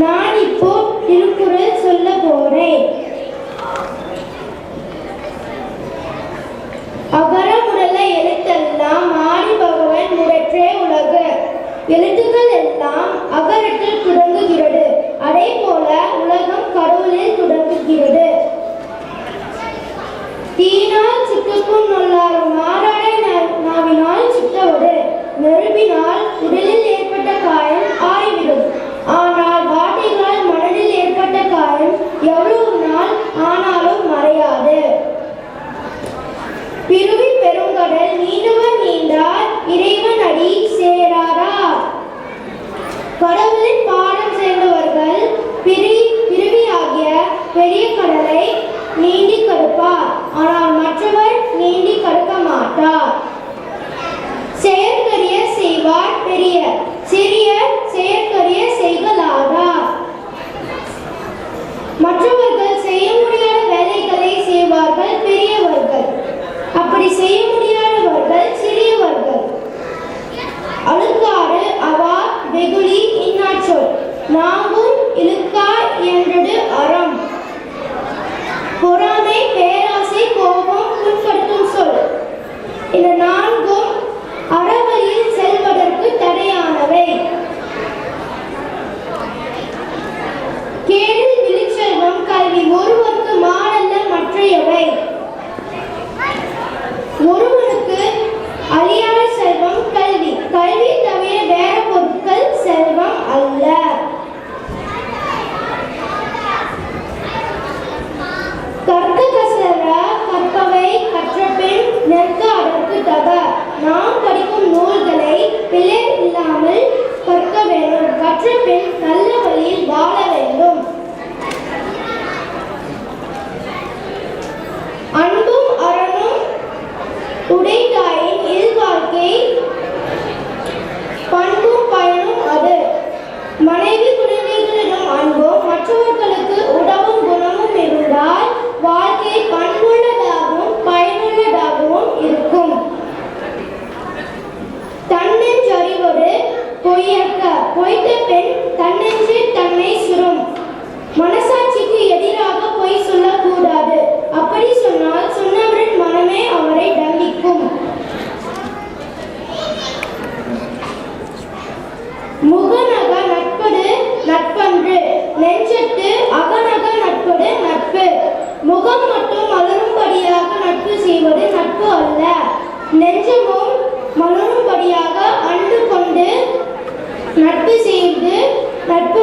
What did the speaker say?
நான் இப்போ திருக்குறள் சொல்ல போறேன். அகர முதல எழுத்தெல்லாம் ஆதி பகவன் முதற்றே உலகு. எழுத்துக்கள் எல்லாம் அகரத்தில் தொடங்குகிறது. அதே போல உலகம் கடவுளில் தொடங்குகிறது. தீனால் சித்துக்கும் நொல்லாரும் மாறாடை நாவினால் சித்தவது. நெருப்பினால் உடலில் ஏற்பட்ட காயம் ஆறிவிடும். ஆனால் வார்த்தைகளால் மனதில் ஏற்பட்ட காயம் எவ்வளவு நாள் ஆனாலும் மறையாது. பிறவி பெருங்கடல் நீண்டவர் நீண்டார் இறைவன் அடி சேராரார். கடவுளின் பாடம் சேர்ந்தவர்கள் பிறவியாகிய பெரிய கடலை நீந்தி கடப்பார். ஆனால் மற்றவர் நீந்தி கடக்க மாட்டார். செயற்கரிய செய்வார் பெரியர், சிறியர் செயற்கரிய செய்கலாகார். மற்றவர்கள் செய்ய முடியாத வேலைகளை செய்வார்கள் பெரியவர்கள், அப்படி செய்ய முடியாதவர்கள் சிறியவர்கள். அழுக்காறு அவா வெகுளி இன்னாச்சொல் நாங்கும் இழுக்கா என்றது அறம். பொறாமை பேராசை கோபம் புண்படுத்தும் சொல். இந்த நான்கும் அறவழியில் செல்வதற்கு தடையானவை. கேடில் விழிச்செல்வம் கல்வி ஒருவருக்கு மாறல்ல மற்றையவை. ஒருவனுக்கு அழியாத செல்வம் கல்வி. கல்வி தவிர வேற பொருட்கள் செல்வம் அல்ல. கற்க கசர கற்பவை கற்றபின் நெற்க அதற்கு தக. நாம் படிக்கும் நூல்களை பிழை இல்லாமல் கற்க வேண்டும். கற்றபின் நல்ல வழியில் வாழ வேண்டும். அன்பும் அறனும் உடைத்தாயின் இல்வாழ்க்கை பண்பும் பயனும் அது. மனைவி குழந்தைகளிடம் அன்பும் மற்றவர்களுக்கு உதவும் குணமும் இருந்தால் வாழ்க்கை பண்புள்ளதாகவும் பயனுள்ளதாகவும் இருக்கும். தன்னெஞ்சறிவது பொய்யற்க. பொய்த்த பெண் தன்னெஞ்சு தன்னை சுரும். மனசாட்சிக்கு எதிராக பொய் சொல்லக்கூடாது. அப்படி சொன்னால் சொன்னவரின் மனமே அவரை தண்டிக்கும். முகநக நட்பது நட்பன்று, நெஞ்சத்து அகநக நட்பது நட்பு. முகம் மட்டும் மலரும்படியாக நட்பு செய்வது நட்பு அல்ல. நெஞ்சமும் மலரும்படியாக அன்பு கொண்டு நட்பு செய்து நட்பு